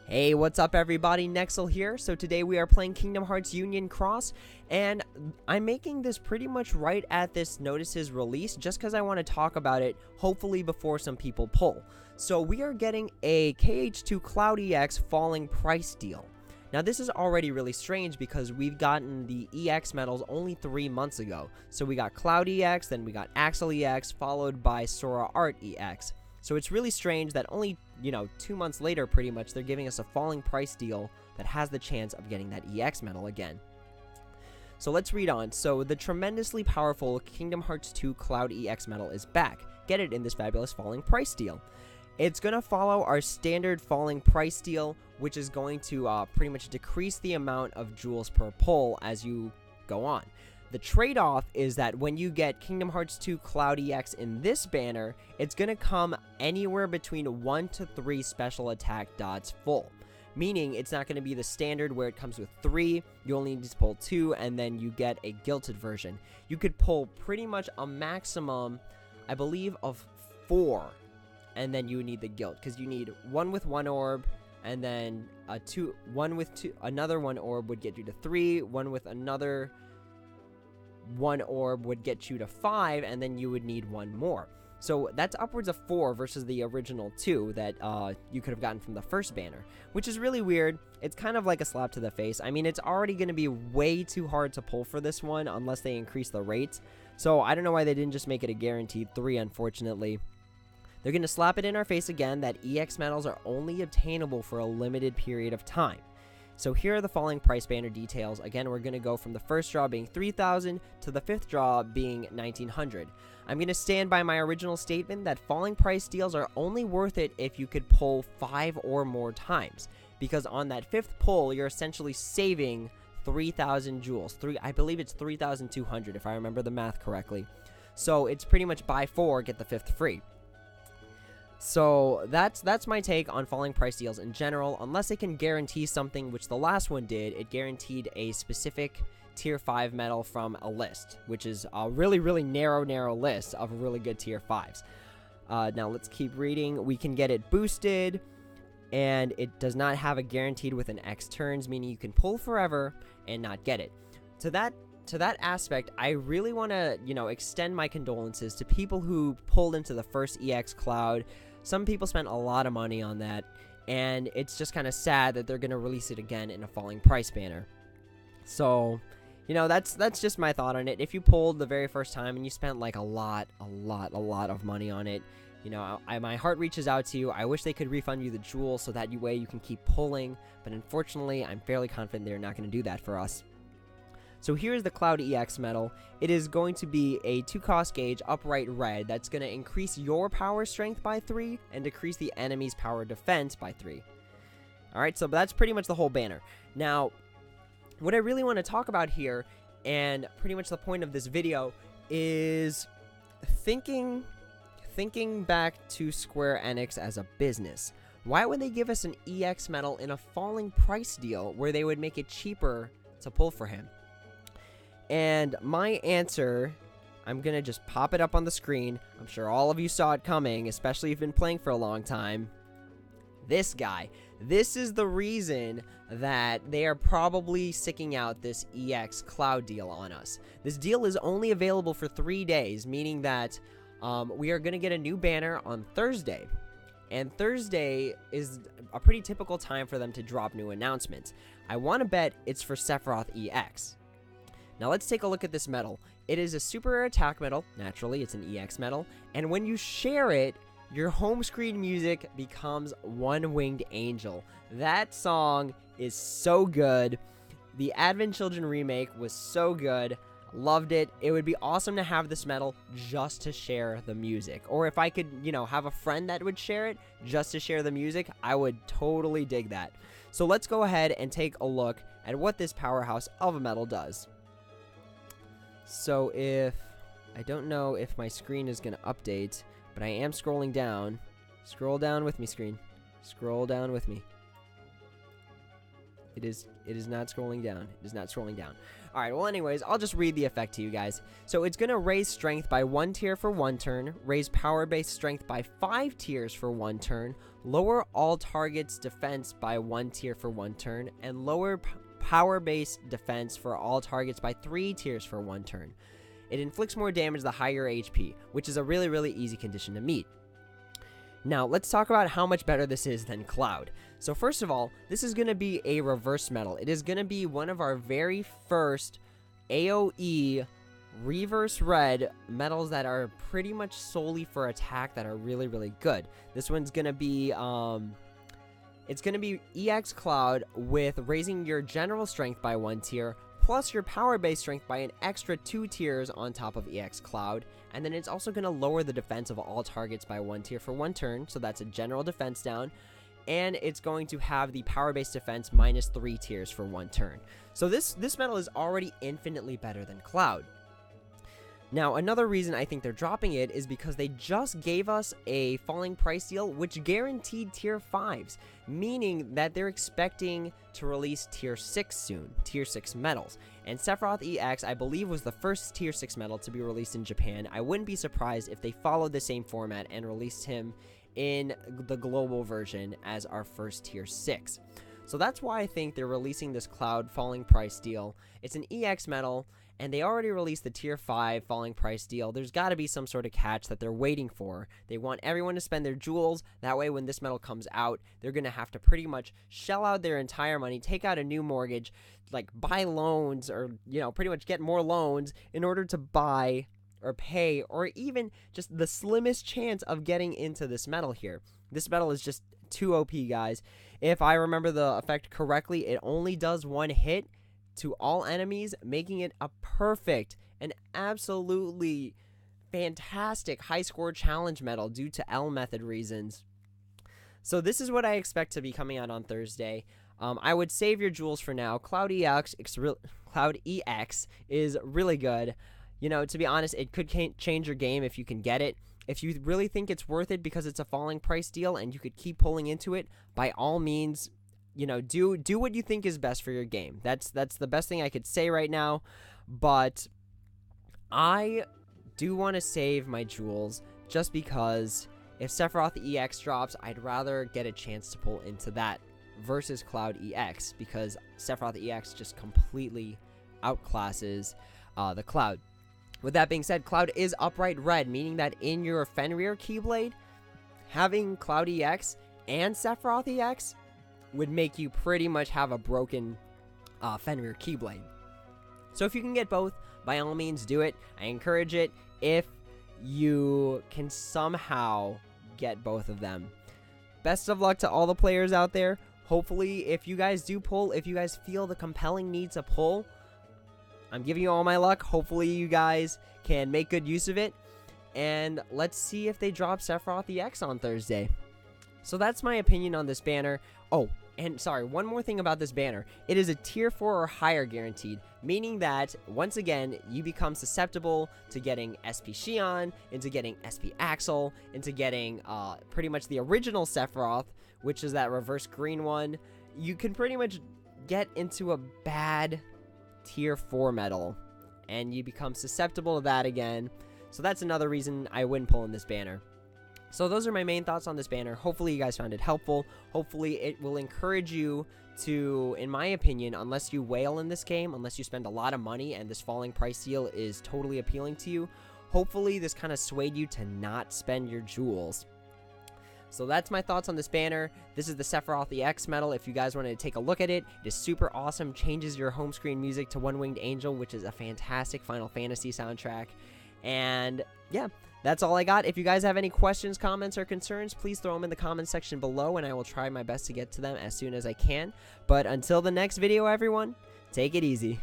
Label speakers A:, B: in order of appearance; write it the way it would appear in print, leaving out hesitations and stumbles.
A: Hey, what's up everybody, Nexel here. So today we are playing Kingdom Hearts Union Cross, and I'm making this pretty much right at this notice's release just because I want to talk about it, hopefully before some people pull. So we are getting a KH2 Cloud EX falling price deal. Now this is already really strange because we've gotten the EX medals only 3 months ago. So we got Cloud EX, then we got Axel EX, followed by Sora Art EX. So it's really strange that only, 2 months later, pretty much, they're giving us a falling price deal that has the chance of getting that EX medal again. So let's read on. So the tremendously powerful Kingdom Hearts 2 Cloud EX medal is back. Get it in this fabulous falling price deal. It's going to follow our standard falling price deal, which is going to pretty much decrease the amount of jewels per pull as you go on. The trade-off is that when you get Kingdom Hearts 2 Cloud EX in this banner, it's going to come anywhere between 1 to 3 special attack dots full. Meaning, it's not going to be the standard where it comes with 3, you only need to pull 2, and then you get a gilted version. You could pull pretty much a maximum, I believe, of 4, and then you need the gilt, because you need 1 with 1 orb, and then 1 with 2, another 1 orb would get you to 3, 1 with another 1 orb would get you to 5, and then you would need 1 more. So that's upwards of 4 versus the original 2 that you could have gotten from the first banner, which is really weird. It's kind of like a slap to the face. I mean, it's already going to be way too hard to pull for this one unless they increase the rates. So I don't know why they didn't just make it a guaranteed 3, unfortunately. They're going to slap it in our face again that EX medals are only obtainable for a limited period of time. So here are the falling price banner details. Again, we're going to go from the first draw being 3,000 to the 5th draw being 1,900. I'm going to stand by my original statement that falling price deals are only worth it if you could pull 5 or more times. Because on that 5th pull, you're essentially saving 3,000 jewels. I believe it's 3,200 if I remember the math correctly. So it's pretty much buy 4, get the 5th free. So that's my take on falling price deals in general, unless they can guarantee something, which the last one did. It guaranteed a specific tier 5 medal from a list, which is a really, really narrow list of really good tier 5s. Now let's keep reading. We can get it boosted, and it does not have a guaranteed within X turns, meaning you can pull forever and not get it. To that aspect, I really want to, extend my condolences to people who pulled into the first EX Cloud. Some people spent a lot of money on that, and it's just kind of sad that they're going to release it again in a falling price banner. So, that's just my thought on it. If you pulled the very first time and you spent like a lot of money on it, my heart reaches out to you. I wish they could refund you the jewel so that way you can keep pulling, but unfortunately, I'm fairly confident they're not going to do that for us. So here's the Cloud EX medal. It is going to be a 2-cost gauge upright red that's going to increase your power strength by 3 and decrease the enemy's power defense by 3. Alright, so that's pretty much the whole banner. Now, what I really want to talk about here, and pretty much the point of this video, is thinking back to Square Enix as a business. Why would they give us an EX medal in a falling price deal where they would make it cheaper to pull for him? And my answer, I'm going to just pop it up on the screen. I'm sure all of you saw it coming, especially if you've been playing for a long time. This guy. This is the reason that they are probably sticking out this EX Cloud deal on us. This deal is only available for 3 days, meaning that we are going to get a new banner on Thursday. And Thursday is a pretty typical time for them to drop new announcements. I want to bet it's for Sephiroth EX. Now let's take a look at this medal. It is a super rare attack medal. Naturally, it's an EX medal. And when you share it, your home screen music becomes One Winged Angel. That song is so good. The Advent Children remake was so good. Loved it. It would be awesome to have this medal just to share the music. Or if I could, have a friend that would share it just to share the music, I would totally dig that. So let's go ahead and take a look at what this powerhouse of a medal does. So I don't know if my screen is going to update, but I am scrolling down. Scroll down with me, screen. Scroll down with me. It is not scrolling down. It is not scrolling down. All right, well, anyways, I'll just read the effect to you guys. So it's going to raise strength by 1 tier for 1 turn, raise power-based strength by 5 tiers for 1 turn, lower all targets' defense by 1 tier for 1 turn, and lower power-based defense for all targets by 3 tiers for 1 turn. It inflicts more damage the higher HP, which is a really, really easy condition to meet. Now, let's talk about how much better this is than Cloud. So first of all, this is going to be a reverse medal. It is going to be one of our very first AoE reverse red medals that are pretty much solely for attack that are really, really good. This one's going to be, it's going to be EX Cloud with raising your general strength by 1 tier, plus your power-based strength by an extra 2 tiers on top of EX Cloud. And then it's also going to lower the defense of all targets by 1 tier for 1 turn, so that's a general defense down. And it's going to have the power-based defense minus 3 tiers for 1 turn. So this medal is already infinitely better than Cloud. Now, another reason I think they're dropping it is because they just gave us a falling price deal which guaranteed tier 5s, meaning that they're expecting to release tier 6 soon, tier 6 medals. And Sephiroth EX, I believe, was the first tier 6 medal to be released in Japan. I wouldn't be surprised if they followed the same format and released him in the global version as our first tier 6. So that's why I think they're releasing this Cloud falling price deal. It's an EX medal, and they already released the tier 5 falling price deal. There's got to be some sort of catch that they're waiting for. They want everyone to spend their jewels. That way, when this medal comes out, they're going to have to pretty much shell out their entire money, take out a new mortgage, like buy loans, or, you know, pretty much get more loans in order to buy or pay, or even just the slimmest chance of getting into this medal here. This medal is just too OP, guys. If I remember the effect correctly, it only does 1 hit to all enemies, making it a perfect and absolutely fantastic high score challenge medal due to L method reasons. So this is what I expect to be coming out on Thursday. I would save your jewels for now. Cloud EX is really good. You know, to be honest, it could change your game if you can get it. If you really think it's worth it because it's a falling price deal and you could keep pulling into it, by all means, you know, do what you think is best for your game. That's the best thing I could say right now. But I do want to save my jewels just because if Sephiroth EX drops, I'd rather get a chance to pull into that versus Cloud EX, because Sephiroth EX just completely outclasses the Cloud. With that being said, Cloud is upright red, meaning that in your Fenrir Keyblade, having Cloud EX and Sephiroth EX would make you pretty much have a broken Fenrir Keyblade. So if you can get both, by all means do it. I encourage it if you can somehow get both of them. Best of luck to all the players out there. Hopefully, if you guys do pull, if you guys feel the compelling need to pull, I'm giving you all my luck. Hopefully you guys can make good use of it. And let's see if they drop Sephiroth EX on Thursday. So that's my opinion on this banner. Oh, and sorry, one more thing about this banner. It is a tier 4 or higher guaranteed, meaning that, once again, you become susceptible to getting SP Xion, into getting SP Axel, into getting pretty much the original Sephiroth, which is that reverse green one. You can pretty much get into a bad tier 4 medal, and you become susceptible to that again. So that's another reason I wouldn't pull in this banner. So those are my main thoughts on this banner. Hopefully you guys found it helpful. Hopefully it will encourage you to, in my opinion, unless you whale in this game, unless you spend a lot of money and this falling price deal is totally appealing to you, hopefully this kind of swayed you to not spend your jewels. So that's my thoughts on this banner. This is the Sephiroth EX medal. If you guys wanted to take a look at it, it is super awesome. Changes your home screen music to One Winged Angel, which is a fantastic Final Fantasy soundtrack. And yeah, that's all I got. If you guys have any questions, comments, or concerns, please throw them in the comment section below, and I will try my best to get to them as soon as I can. But until the next video, everyone, take it easy.